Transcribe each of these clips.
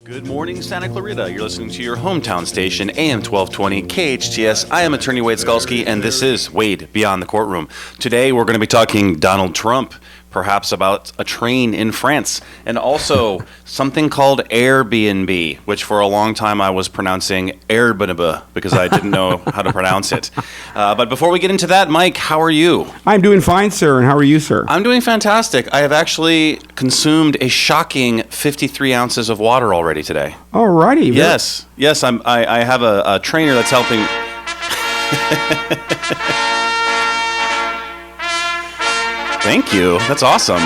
Good morning, Santa Clarita. You're listening to your hometown station, AM 1220 KHTS. I am attorney Wade Skalsky, and this is Wade Beyond the Courtroom. Today, we're going to be talking Donald Trump, perhaps about a train in France, and also something called Airbnb, which for a long time I was pronouncing Airbnb because I didn't know how to pronounce it. But before we get into that, Mike, how are you? I'm doing fine, sir. And how are you, sir? I'm doing fantastic. I have actually consumed a shocking 53 ounces of water already today. All righty. Yes. I have a trainer that's helping. Thank you. That's awesome.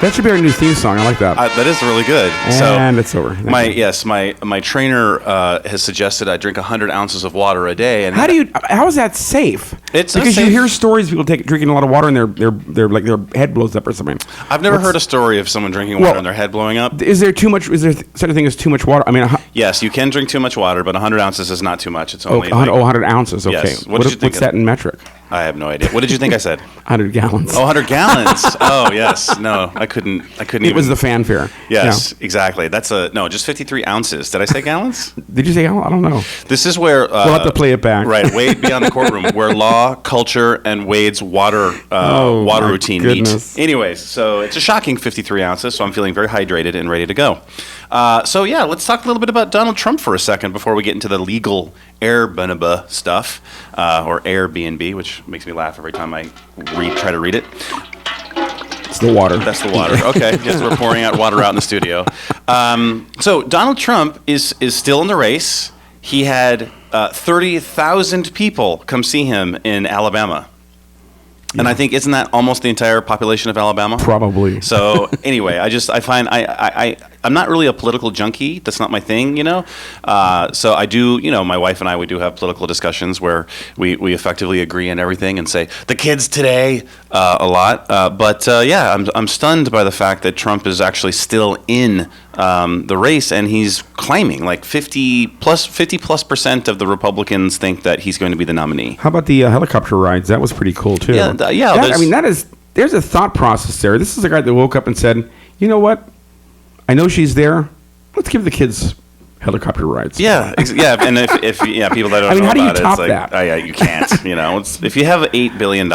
That should be our new theme song. I like that. That is really good. And it's over. My trainer has suggested I drink 100 ounces of water a day. And how is that safe? It's because safe. You hear stories of people drinking a lot of water and they're like their head blows up or something. I've never heard a story of someone drinking water and their head blowing up. Is there such a thing as too much water? I mean, yes, you can drink too much water, but 100 ounces is not too much. It's only 100 ounces. Okay. Yes. What's that in metric? I have no idea. What did you think I said? 100 gallons. Oh, 100 gallons. Oh, yes. No, I couldn't It was the fanfare. Yes, exactly. That's just 53 ounces. Did I say gallons? Did you say gallons? I don't know. This is where we'll have to play it back. Right, Wade Beyond the Courtroom, where law, culture, and Wade's water routine meet. Anyways, so it's a shocking 53 ounces, so I'm feeling very hydrated and ready to go. Let's talk a little bit about Donald Trump for a second before we get into the legal Airbnb stuff, or Airbnb, which makes me laugh every time I try to read it. It's the water. That's the water. Okay. Yes, we're pouring out water out in the studio. So Donald Trump is still in the race. He had 30,000 people come see him in Alabama. Yeah. And I think, isn't that almost the entire population of Alabama? Probably. So anyway, I find I'm not really a political junkie. That's not my thing, So I do, my wife and we do have political discussions where we effectively agree on everything and say the kids today a lot. I'm stunned by the fact that Trump is actually still in the race, and he's claiming like 50+% of the Republicans think that he's going to be the nominee. How about the helicopter rides? That was pretty cool too. There's a thought process there. This is a guy that woke up and said, you know what? I know she's there. Let's give the kids helicopter rides. Yeah, and if people that don't know how do you about top it, it's like, that? You can't. If you have $8 billion,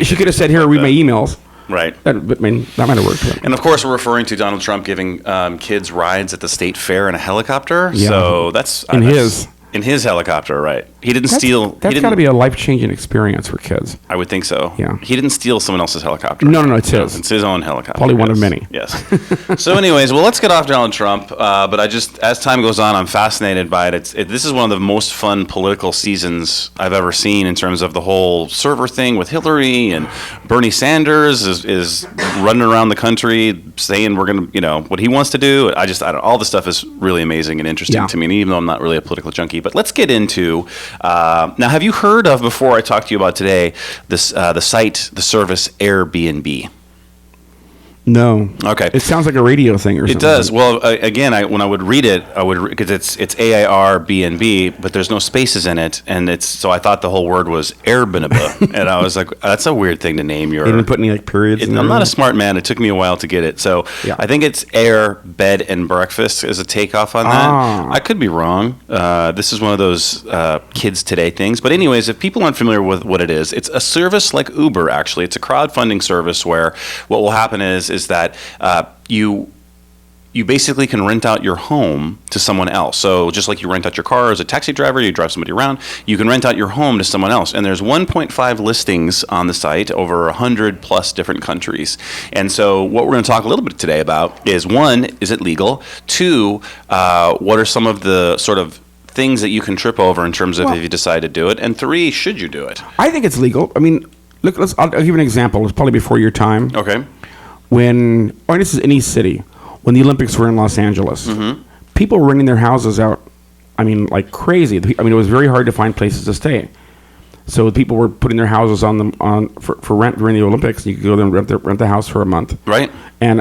she could have said, "Here, read my emails." Right. That might have worked. And of course, we're referring to Donald Trump giving kids rides at the state fair in a helicopter. Yeah. So that's in his helicopter, right? He didn't steal. That's got to be a life-changing experience for kids. I would think so. Yeah. He didn't steal someone else's helicopter. No, it's his. It's his own helicopter. Probably one of many. Yes. So, anyways, let's get off Donald Trump. But as time goes on, I'm fascinated by it. This is one of the most fun political seasons I've ever seen in terms of the whole server thing with Hillary, and Bernie Sanders is running around the country saying we're going to, what he wants to do. All the stuff is really amazing and interesting to me, and even though I'm not really a political junkie. But let's get into now. Have you heard of, before I talk to you about today, the service Airbnb? No. Okay. It sounds like a radio thing or something. It does. Well, again, when I would read it, because it's Airbnb, but there's no spaces in it, and so I thought the whole word was Airbnb, and I was like, that's a weird thing to name your. You didn't put any periods. I'm not a smart man. It took me a while to get it. So I think it's Air, Bed, and Breakfast as a takeoff on that. I could be wrong. This is one of those kids today things. But anyways, if people aren't familiar with what it is, it's a service like Uber. Actually, it's a crowdfunding service where what will happen is that you basically can rent out your home to someone else. So just like you rent out your car as a taxi driver, you drive somebody around, you can rent out your home to someone else. And there's 1.5 listings on the site over 100 plus different countries. And so what we're going to talk a little bit today about is, one, is it legal? Two, what are some of the sort of things that you can trip over in terms of if you decide to do it? And three, should you do it? I think it's legal. I mean, look, I'll give you an example. It's probably before your time. Okay. This is any city, when the Olympics were in Los Angeles, people were renting their houses out, like crazy. It was very hard to find places to stay. So people were putting their houses for rent during the Olympics. You could go there and rent the house for a month. Right. And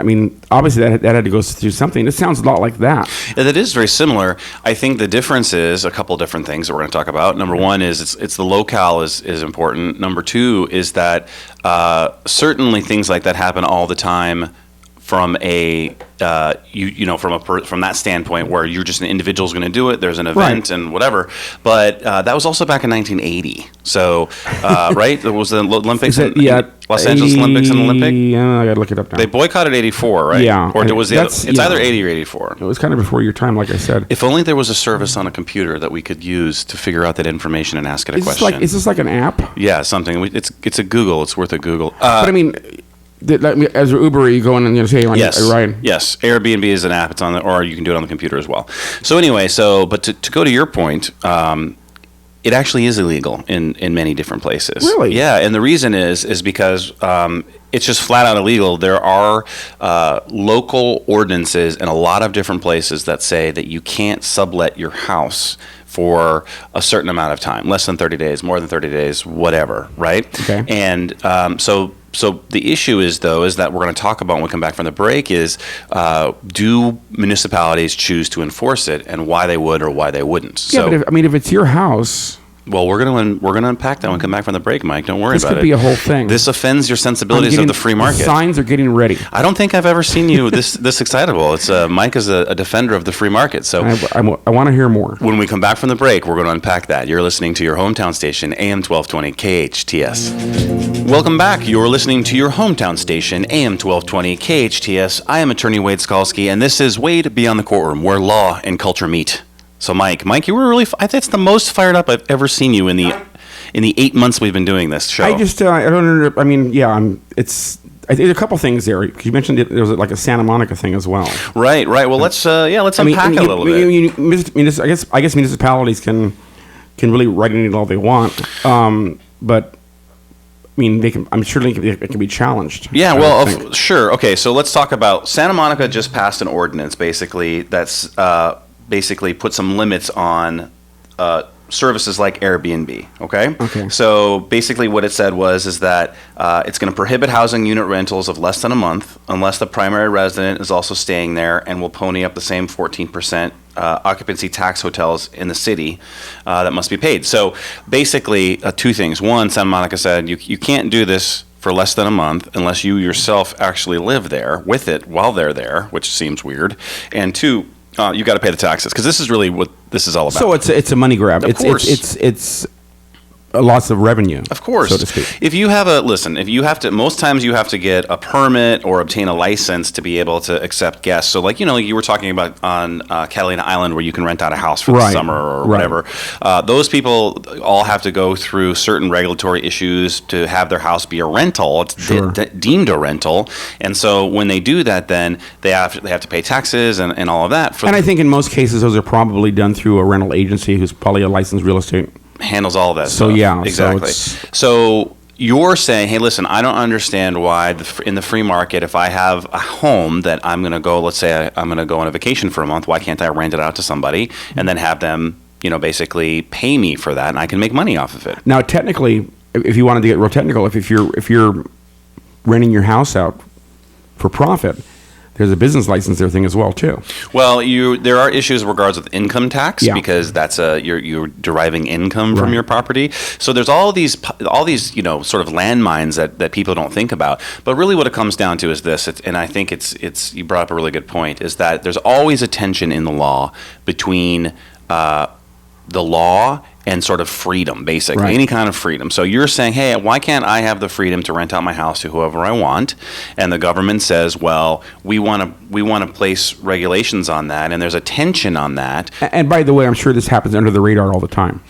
obviously that had to go through something. It sounds a lot like that. Yeah, that is very similar. I think the difference is a couple different things that we're going to talk about. Number one is it's the locale is important. Number two is that certainly things like that happen all the time from a from that standpoint where you're just an individual's going to do it. There's an event and whatever. But that was also back in 1980. So right, there was the Olympics. Los Angeles Olympics and Olympic. Yeah, I gotta look it up now. They boycotted 84, right? Yeah, or was it's either 80 or 84. It was kind of before your time, like I said. If only there was a service on a computer that we could use to figure out that information and ask it a question. Is this like an app? Yeah, something. It's a Google. It's worth a Google. But I mean, as Uber, you go in and say, yes, right? Yes. Airbnb is an app. It's on or you can do it on the computer as well. So anyway, but to go to your point, it actually is illegal in many different places. Really? Yeah, and the reason is because it's just flat out illegal. There are local ordinances in a lot of different places that say that you can't sublet your house for a certain amount of time, less than 30 days, more than 30 days, whatever, right? Okay. And so the issue is that we're going to talk about when we come back from the break is do municipalities choose to enforce it and why they would or why they wouldn't. Yeah, but if it's your house. Well, we're gonna unpack that when we come back from the break, Mike. Don't worry about it. This could be a whole thing. This offends your sensibilities of the free market. The signs are getting ready. I don't think I've ever seen you this excitable. It's Mike is a defender of the free market. So I want to hear more. When we come back from the break, we're going to unpack that. You're listening to your hometown station, AM 1220 KHTS. Welcome back. You're listening to your hometown station, AM 1220 KHTS. I am attorney Wade Skalsky, and this is Wade Beyond the Courtroom, where law and culture meet. So, Mike, you were really. I think it's the most fired up I've ever seen you in the 8 months we've been doing this show. I just I don't. I mean, yeah, There's a couple things there. You mentioned there was like a Santa Monica thing as well. Right. Well, let's unpack it a little bit. I guess municipalities can really write any law they want, but. I mean, they can. I'm sure it can be challenged. Yeah, well, sure. Okay, so let's talk about Santa Monica. Just passed an ordinance, basically that's basically put some limits on services like Airbnb. Okay. So basically, what it said is that it's going to prohibit housing unit rentals of less than a month unless the primary resident is also staying there and will pony up the same 14% occupancy tax hotels in the city that must be paid. So basically, two things. One, Santa Monica said you can't do this for less than a month unless you yourself actually live there with it while they're there, which seems weird. And two, you got to pay the taxes because this is really what this is all about. So it's a money grab. It's lots of revenue. Of course, so to speak. If you have to, most times you have to get a permit or obtain a license to be able to accept guests. So like you were talking about on Catalina Island where you can rent out a house for the summer or whatever. Those people all have to go through certain regulatory issues to have their house be a rental. It's deemed a rental, and so when they do that, then they have to pay taxes and all of that. And I think in most cases those are probably done through a rental agency who's probably a licensed real estate. Handles all that stuff. Yeah, exactly. So you're saying, hey, listen, I don't understand why in the free market, if I have a home that I'm going to go, let's say I'm going to go on a vacation for a month, why can't I rent it out to somebody and then have them, basically pay me for that and I can make money off of it? Now, technically, if you wanted to get real technical, if you're renting your house out for profit, there's a business license there thing as well too. Well, there are issues in regards with income tax because that's you're deriving income from your property. So there's all these sort of landmines that people don't think about. But really, what it comes down to is this, and I think it's you brought up a really good point, is that there's always a tension in the law between the law and sort of freedom, basically, any kind of freedom. So you're saying, hey, why can't I have the freedom to rent out my house to whoever I want? And the government says, well, we want to place regulations on that, and there's a tension on that. And by the way, I'm sure this happens under the radar all the time.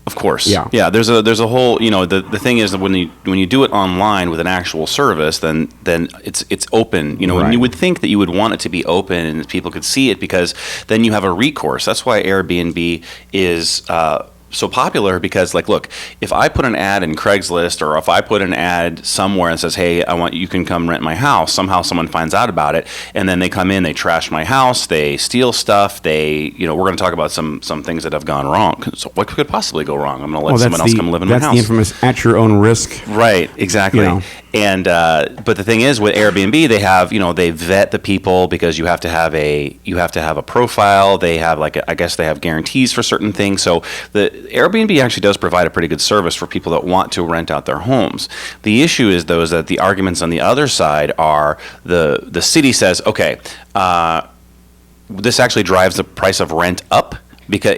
Of course, yeah. There's a whole, the thing is that when you do it online with an actual service, then it's open. And you would think that you would want it to be open and people could see it because then you have a recourse. That's why Airbnb is so popular because, like, look, if I put an ad in Craigslist or if I put an ad somewhere and says, hey, you can come rent my house, somehow someone finds out about it and then they come in, they trash my house, they steal stuff, we're going to talk about some things that have gone wrong. So what could possibly go wrong? I'm going to let someone else come live in my house. That's the infamous at your own risk. Right, exactly. And but the thing is, with Airbnb, they have, they vet the people because you have to have a profile. They have I guess they have guarantees for certain things. So the Airbnb actually does provide a pretty good service for people that want to rent out their homes. The issue is, though, is that the arguments on the other side are the city says, okay, this actually drives the price of rent up. Because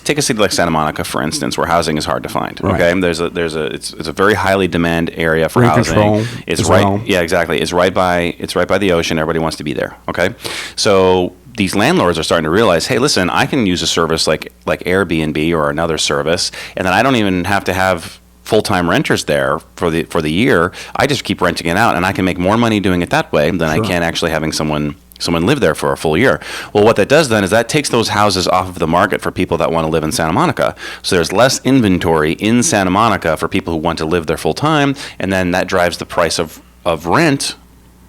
take a city like Santa Monica, for instance, where housing is hard to find. Right. Okay, it's a very highly demand area for Rent housing. control It's as right, well. yeah, exactly. It's right by the ocean. Everybody wants to be there. Okay, so these landlords are starting to realize, hey, listen, I can use a service like Airbnb or another service, and then I don't even have to have full-time renters there for the year. I just keep renting it out, and I can make more money doing it that way than I can actually having someone live there for a full year. Well, what that does then is that takes those houses off of the market for people that want to live in Santa Monica. So there's less inventory in Santa Monica for people who want to live there full time, and then that drives the price of rent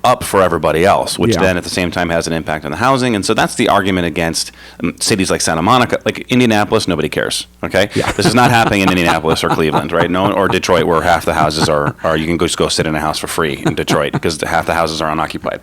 up for everybody else, which then at the same time has an impact on the housing. And so that's the argument against cities like Santa Monica. Like Indianapolis, nobody cares, okay? Yeah. This is not happening in Indianapolis or Cleveland, right? No, or Detroit, where half the houses are you can just go sit in a house for free in Detroit because half the houses are unoccupied.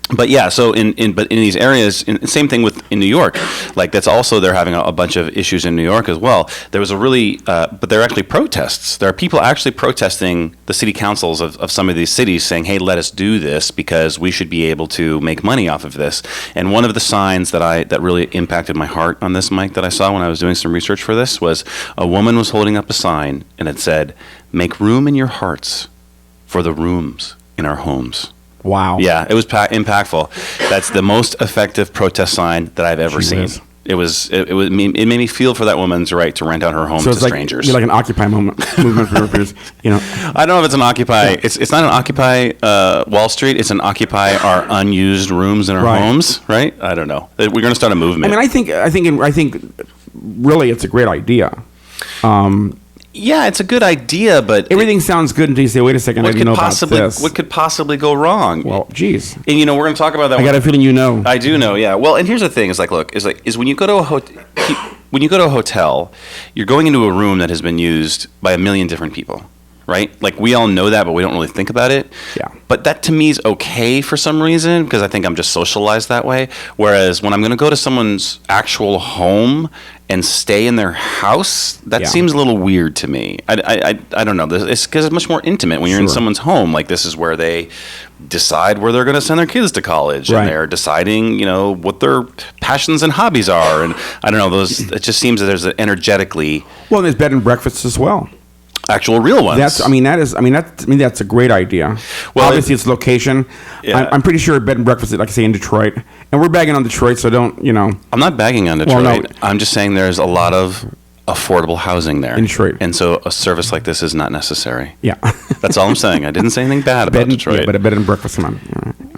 But yeah, so in these areas, same thing in New York. Like that's also, they're having a bunch of issues in New York as well. There was but there are actually protests. There are people actually protesting the city councils of some of these cities, saying, "Hey, let us do this because we should be able to make money off of this." And one of the signs that really impacted my heart on this, Mike, that I saw when I was doing some research for this was a woman was holding up a sign and it said, "Make room in your hearts for the rooms in our homes." Wow. Yeah, it was impactful. That's the most effective protest sign that I've ever seen. It made me feel for that woman's right to rent out her home to strangers. You're like an Occupy movement for your peers, I don't know if it's an Occupy. Yeah. It's not an Occupy Wall Street. It's an Occupy our unused rooms in our homes, right? I don't know. We're going to start a movement. I mean, I think really it's a great idea. Yeah, it's a good idea, but everything sounds good until you say, "Wait a second, I didn't know about this." What could possibly go wrong? Well, geez. And we're going to talk about that. I got a feeling I do know. Yeah. Well, and here's the thing: is when you go to a hotel, you're going into a room that has been used by a million different people. Right? Like we all know that, but we don't really think about it. Yeah. But that to me is okay for some reason because I think I'm just socialized that way. Whereas when I'm going to go to someone's actual home and stay in their house, that seems a little weird to me. I don't know. It's because it's much more intimate when you're in someone's home. Like this is where they decide where they're going to send their kids to college, and they're deciding, what their passions and hobbies are. And I don't know. It just seems that there's an energetically. Well, there's bed and breakfasts as well. Actual real ones. That's a great idea. Well, obviously it's location. Yeah. I'm pretty sure bed and breakfast, like I say, in Detroit, and we're bagging on Detroit, so don't. I'm not bagging on Detroit. Well, no. I'm just saying there's a lot of affordable housing there in Detroit, and so a service like this is not necessary. Yeah, that's all I'm saying. I didn't say anything bad about Detroit. But a bed and breakfast, man.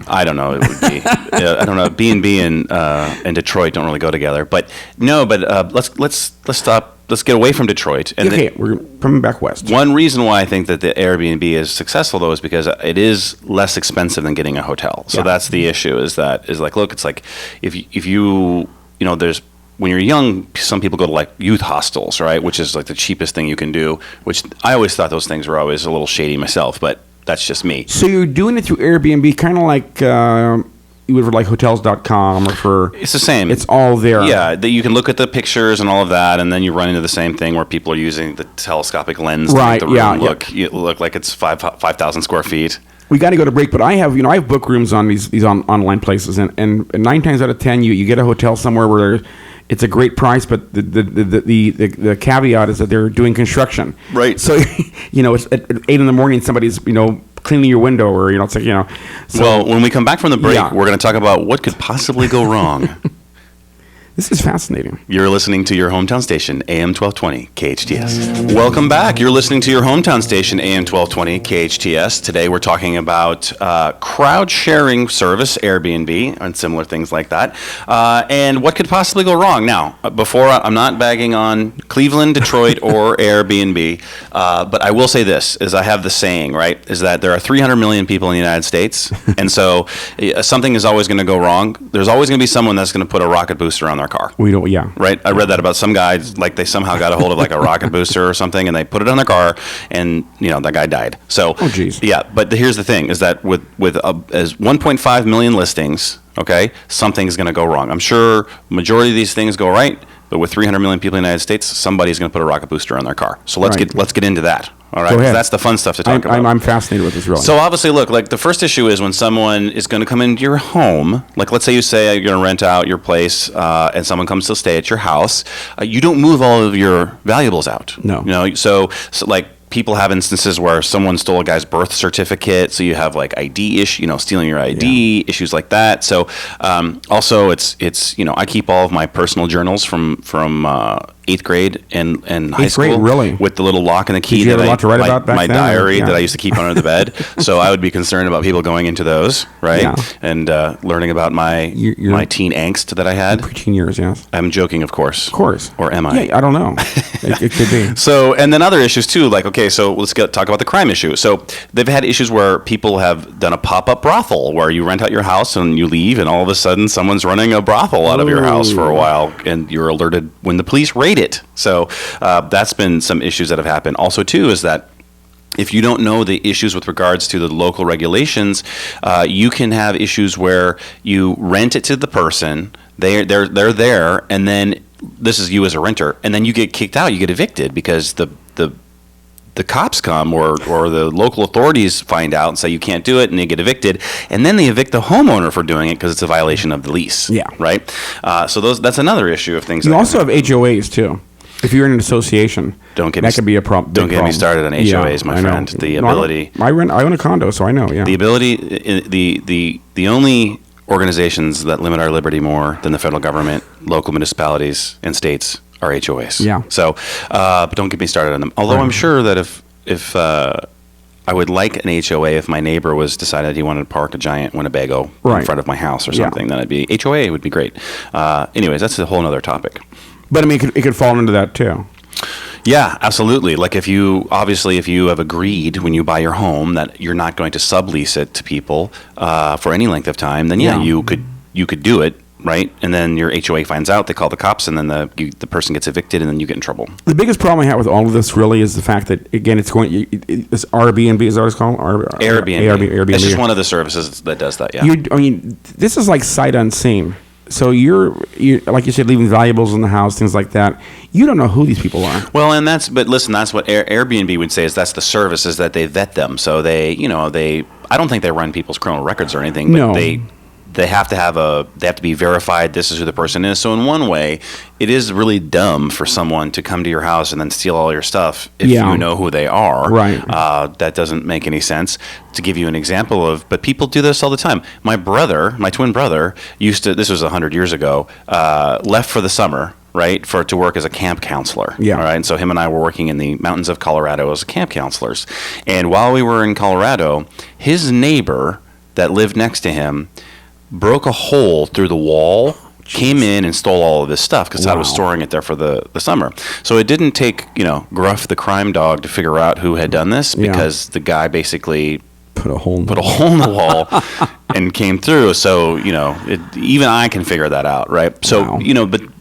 I don't know. It would be. I don't know. B&B and Detroit don't really go together. But no. But let's stop. Let's get away from Detroit. And we're coming back west. One reason why I think that the Airbnb is successful, though, is because it is less expensive than getting a hotel. So that's the issue. Look, it's like if you there's when you're young, some people go to like youth hostels, right? Which is like the cheapest thing you can do. Which I always thought those things were always a little shady myself, but that's just me. So you're doing it through Airbnb, kind of like. You would for like hotels.com or for... It's the same. It's all there. Yeah, you can look at the pictures and all of that, and then you run into the same thing where people are using the telescopic lens to make the room look like it's 5,000 square feet. We got to go to break, but I have book rooms on these online places, and 9 times out of 10, you get a hotel somewhere where it's a great price, but the caveat is that they're doing construction. Right. So, it's at 8 in the morning, somebody's, cleaning your window or, it's like, So, well, when we come back from the break, we're going to talk about what could possibly go wrong. This is fascinating. You're listening to your hometown station, AM 1220, KHTS. Welcome back. You're listening to your hometown station, AM 1220, KHTS. Today we're talking about crowd sharing service, Airbnb, and similar things like that, and what could possibly go wrong. Now, before I'm not bagging on Cleveland, Detroit, or Airbnb, but I will say this, is I have the saying, right, is that there are 300 million people in the United States, and so something is always going to go wrong. There's always going to be someone that's going to put a rocket booster on their car. We don't. Yeah. Right. I read that about some guys, like they somehow got a hold of like a rocket booster or something, and they put it on their car, and that guy died. So, oh geez. Yeah. But here's the thing: is that with as 1.5 million listings, okay, something's going to go wrong. I'm sure majority of these things go right, but with 300 million people in the United States, somebody's going to put a rocket booster on their car. So let's get into that. All right, that's the fun stuff to talk about. I'm fascinated with this, really. So obviously, look, like the first issue is when someone is going to come into your home. Like, let's say you're going to rent out your place, and someone comes to stay at your house. You don't move all of your valuables out. No. So like. People have instances where someone stole a guy's birth certificate, so you have like ID stealing your ID, issues like that. So also it's I keep all of my personal journals from 8th grade and high school. 8th grade, really? With the little lock and the key. Did you have a lot to write about back my then? diary that I used to keep under the bed. So I would be concerned about people going into those, right? Yeah. And learning about my teen angst that I had. Preteen years, yes. I'm joking, of course. Of course. Or am I? Yeah, I don't know. It could be. So, and then other issues too, like, okay, so let's talk about the crime issue. So they've had issues where people have done a pop-up brothel where you rent out your house and you leave, and all of a sudden someone's running a brothel out of your house for a while, and you're alerted when the police raid it. So that's been some issues that have happened. Also, too, is that if you don't know the issues with regards to the local regulations, you can have issues where you rent it to the person, they're there, and then this is you as a renter, and then you get kicked out, you get evicted because the cops come or the local authorities find out and say you can't do it, and they get evicted, and then they evict the homeowner for doing it because it's a violation of the lease. Yeah. Right. So that's another issue of things. You also have HOAs too. If you're in an association, that could be a problem. Don't get me started on HOAs, my friend. The ability. I own a condo, so I know. Yeah. The ability. The only organizations that limit our liberty more than the federal government, local municipalities, and states are HOAs. Yeah. So, but don't get me started on them. Although I'm sure that if I would like an HOA if my neighbor decided he wanted to park a giant Winnebago in front of my house or something, then it'd be HOA would be great. Anyways, that's a whole other topic. But I mean, it could fall into that too. Yeah, absolutely. Like if you have agreed when you buy your home that you're not going to sublease it to people for any length of time, then you could do it, right? And then your HOA finds out, they call the cops, and then the person gets evicted, and then you get in trouble. The biggest problem I have with all of this really is the fact that, again, it's Airbnb, is that what it's called? Airbnb. It's just one of the services that does that. Yeah. This is like sight unseen. So you're like you said, leaving valuables in the house, things like that. You don't know who these people are. Well, but listen, that's what Airbnb would say, is that's the service, is that they vet them. So I don't think they run people's criminal records or anything, but they have to be verified. This is who the person is. So in one way, it is really dumb for someone to come to your house and then steal all your stuff if you know who they are. Right. That doesn't make any sense. To give you an example but people do this all the time. My twin brother this was 100 years ago, left for the summer, right, to work as a camp counselor. Yeah. All right. And so him and I were working in the mountains of Colorado as camp counselors. And while we were in Colorado, his neighbor that lived next to him broke a hole through the wall, came in and stole all of his stuff because I was storing it there for the summer. So it didn't take, Gruff the crime dog to figure out who had done this, because the guy basically put a hole in the wall and came through. So, even I can figure that out, right? So,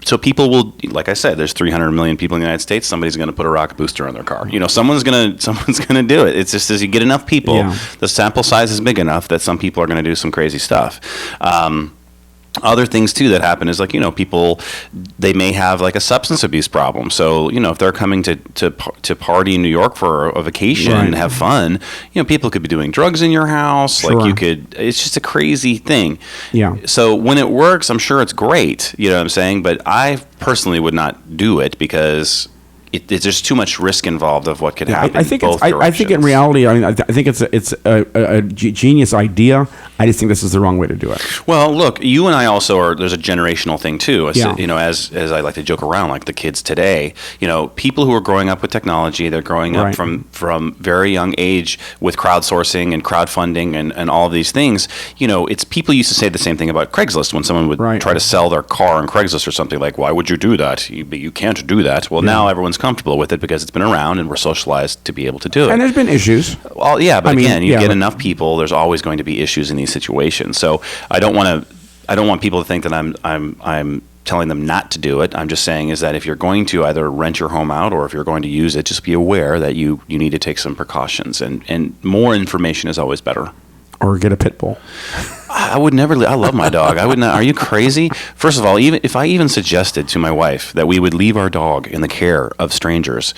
so people will, like I said, there's 300 million people in the United States. Somebody's going to put a rocket booster on their car. Someone's going to do it. It's just as you get enough people, the sample size is big enough that some people are going to do some crazy stuff. Other things too that happen is people, they may have like a substance abuse problem. So if they're coming to party in New York for a vacation and have fun, people could be doing drugs in your house. Sure. Like it's just a crazy thing. Yeah. So when it works, I'm sure it's great. You know what I'm saying? But I personally would not do it because there's just too much risk involved of what could happen. I think in reality, I think it's a genius idea. I just think this is the wrong way to do it. Well, look, you and I also there's a generational thing too. As I like to joke around, like the kids today, people who are growing up with technology, they're growing up from very young age with crowdsourcing and crowdfunding and all of these things. It's people used to say the same thing about Craigslist when someone would try to sell their car on Craigslist or something, like, why would you do that? You can't do that. Well, now everyone's comfortable with it because it's been around and we're socialized to be able to do it. And there's been issues. Well, yeah, but again, you get enough people, there's always going to be issues in these situations. So I don't want people to think that I'm telling them not to do it. I'm just saying is that if you're going to either rent your home out or if you're going to use it, just be aware that you need to take some precautions, and more information is always better. Or get a pit bull. I would never. I love my dog. I would not. Are you crazy? First of all, even if I suggested to my wife that we would leave our dog in the care of strangers,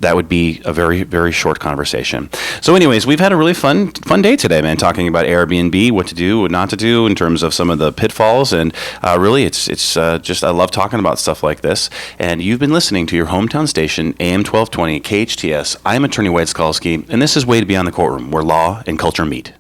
that would be a very, very short conversation. So anyways, we've had a really fun day today, man, talking about Airbnb, what to do, what not to do in terms of some of the pitfalls. And really, it's just, I love talking about stuff like this. And you've been listening to your hometown station, AM 1220, KHTS. I'm attorney Wade Skalsky, and this is Wade Beyond the Courtroom, where law and culture meet.